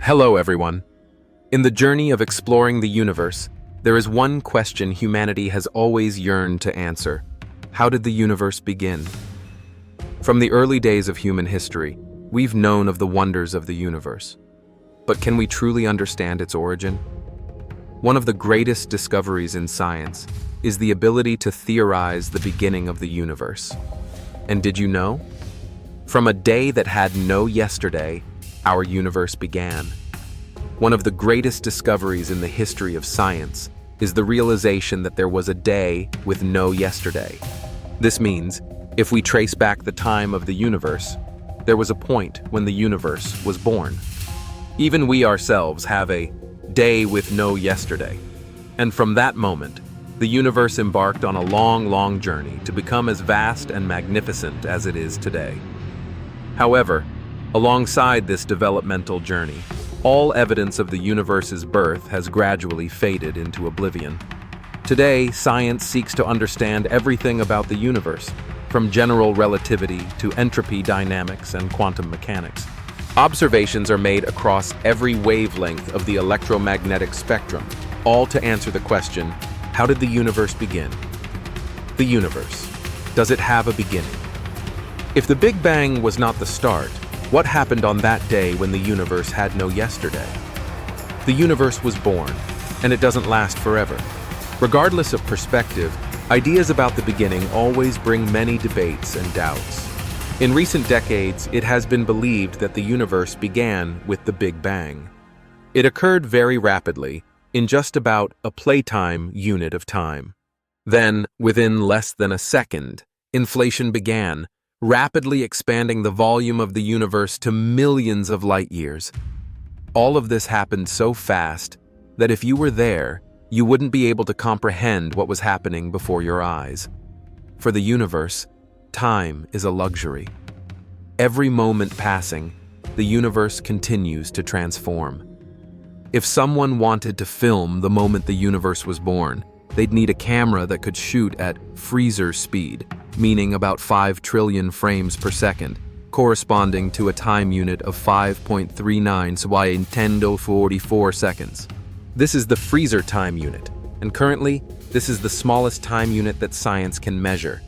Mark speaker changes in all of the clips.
Speaker 1: Hello, everyone. In the journey of exploring the universe, there is one question humanity has always yearned to answer. How did the universe begin? From the early days of human history, we've known of the wonders of the universe. But can we truly understand its origin? One of the greatest discoveries in science is the ability to theorize the beginning of the universe. And did you know? From a day that had no yesterday, our universe began. One of the greatest discoveries in the history of science is the realization that there was a day with no yesterday. This means, if we trace back the time of the universe, there was a point when the universe was born. Even we ourselves have a day with no yesterday. And from that moment, the universe embarked on a long journey to become as vast and magnificent as it is today. However, alongside this developmental journey, all evidence of the universe's birth has gradually faded into oblivion. Today, science seeks to understand everything about the universe, from general relativity to entropy dynamics and quantum mechanics. Observations are made across every wavelength of the electromagnetic spectrum, all to answer the question, how did the universe begin? The universe. Does it have a beginning? If the Big Bang was not the start, what happened on that day when the universe had no yesterday? The universe was born, and it doesn't last forever. Regardless of perspective, ideas about the beginning always bring many debates and doubts. In recent decades, it has been believed that the universe began with the Big Bang. It occurred very rapidly, in just about a playtime unit of time. Then, within less than a second, inflation began, rapidly expanding the volume of the universe to millions of light years. All of this happened so fast that if you were there, you wouldn't be able to comprehend what was happening before your eyes. For the universe, time is a luxury. Every moment passing, the universe continues to transform. If someone wanted to film the moment the universe was born, they'd need a camera that could shoot at freezer speed, meaning about 5 trillion frames per second, corresponding to a time unit of 5.39 seconds. This is the freezer time unit, and currently, this is the smallest time unit that science can measure.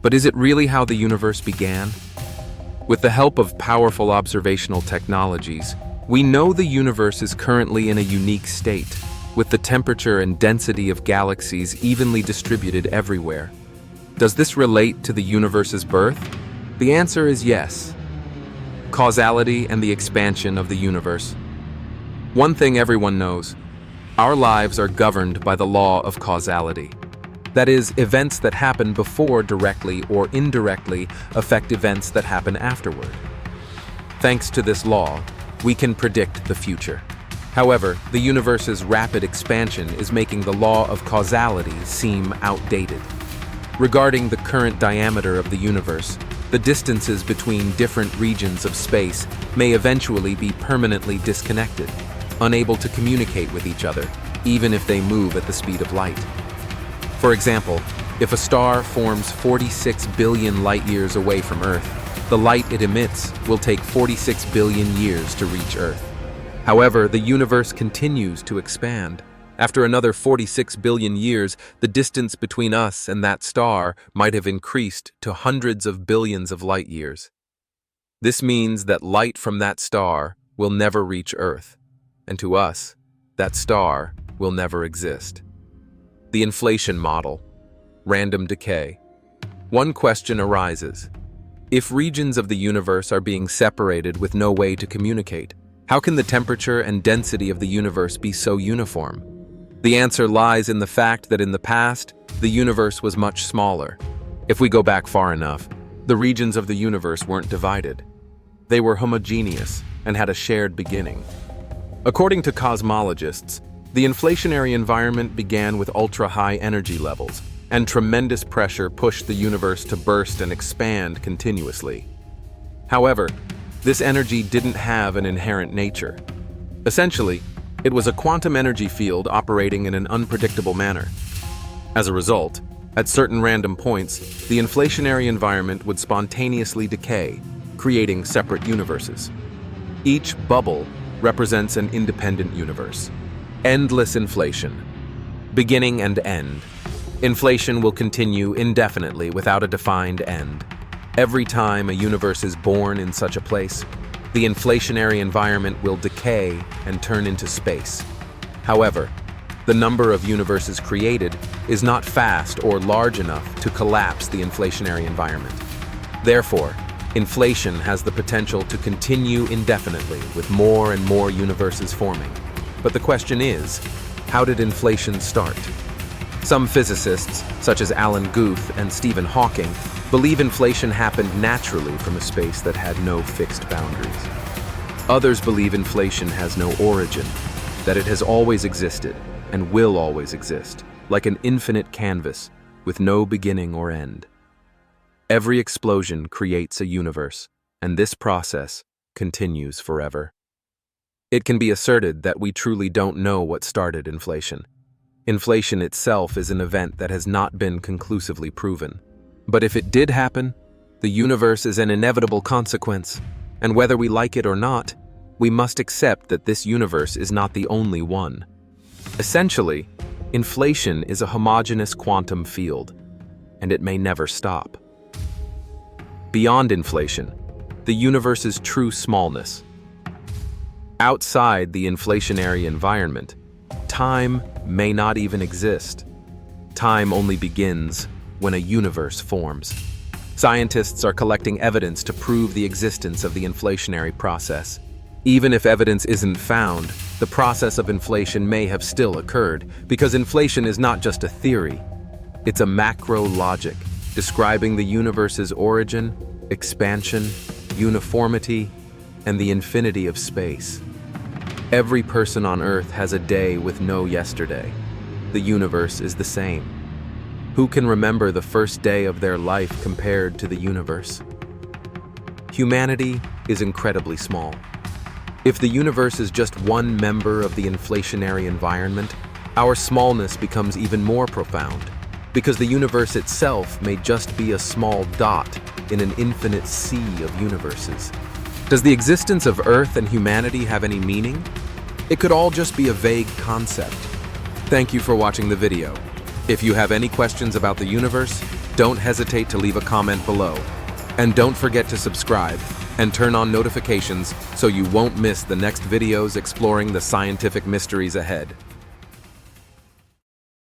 Speaker 1: But is it really how the universe began? With the help of powerful observational technologies, we know the universe is currently in a unique state, with the temperature and density of galaxies evenly distributed everywhere. Does this relate to the universe's birth? The answer is yes. Causality and the expansion of the universe. One thing everyone knows: our lives are governed by the law of causality. That is, events that happen before directly or indirectly affect events that happen afterward. Thanks to this law, we can predict the future. However, the universe's rapid expansion is making the law of causality seem outdated. Regarding the current diameter of the universe, the distances between different regions of space may eventually be permanently disconnected, unable to communicate with each other, even if they move at the speed of light. For example, if a star forms 46 billion light-years away from Earth, the light it emits will take 46 billion years to reach Earth. However, the universe continues to expand. After another 46 billion years, the distance between us and that star might have increased to hundreds of billions of light years. This means that light from that star will never reach Earth, and to us, that star will never exist. The inflation model, random decay. One question arises: if regions of the universe are being separated with no way to communicate, how can the temperature and density of the universe be so uniform? The answer lies in the fact that in the past, the universe was much smaller. If we go back far enough, the regions of the universe weren't divided. They were homogeneous and had a shared beginning. According to cosmologists, the inflationary environment began with ultra-high energy levels, and tremendous pressure pushed the universe to burst and expand continuously. However, this energy didn't have an inherent nature. Essentially, it was a quantum energy field operating in an unpredictable manner. As a result, at certain random points, the inflationary environment would spontaneously decay, creating separate universes. Each bubble represents an independent universe. Endless inflation. Beginning and end. Inflation will continue indefinitely without a defined end. Every time a universe is born in such a place, the inflationary environment will decay and turn into space. However, the number of universes created is not fast or large enough to collapse the inflationary environment. Therefore, inflation has the potential to continue indefinitely with more and more universes forming. But the question is, how did inflation start? Some physicists, such as Alan Guth and Stephen Hawking, believe inflation happened naturally from a space that had no fixed boundaries. Others believe inflation has no origin, that it has always existed and will always exist, like an infinite canvas with no beginning or end. Every explosion creates a universe, and this process continues forever. It can be asserted that we truly don't know what started inflation. Inflation itself is an event that has not been conclusively proven. But if it did happen, the universe is an inevitable consequence, and whether we like it or not, we must accept that this universe is not the only one. Essentially, inflation is a homogeneous quantum field, and it may never stop. Beyond inflation, the universe's true smallness. Outside the inflationary environment, time may not even exist. Time only begins when a universe forms. Scientists are collecting evidence to prove the existence of the inflationary process. Even if evidence isn't found, the process of inflation may have still occurred, because inflation is not just a theory. It's a macro logic, describing the universe's origin, expansion, uniformity, and the infinity of space. Every person on Earth has a day with no yesterday. The universe is the same. Who can remember the first day of their life compared to the universe? Humanity is incredibly small. If the universe is just one member of the inflationary environment, our smallness becomes even more profound, because the universe itself may just be a small dot in an infinite sea of universes. Does the existence of Earth and humanity have any meaning? It could all just be a vague concept. Thank you for watching the video. If you have any questions about the universe, don't hesitate to leave a comment below. And don't forget to subscribe and turn on notifications so you won't miss the next videos exploring the scientific mysteries ahead.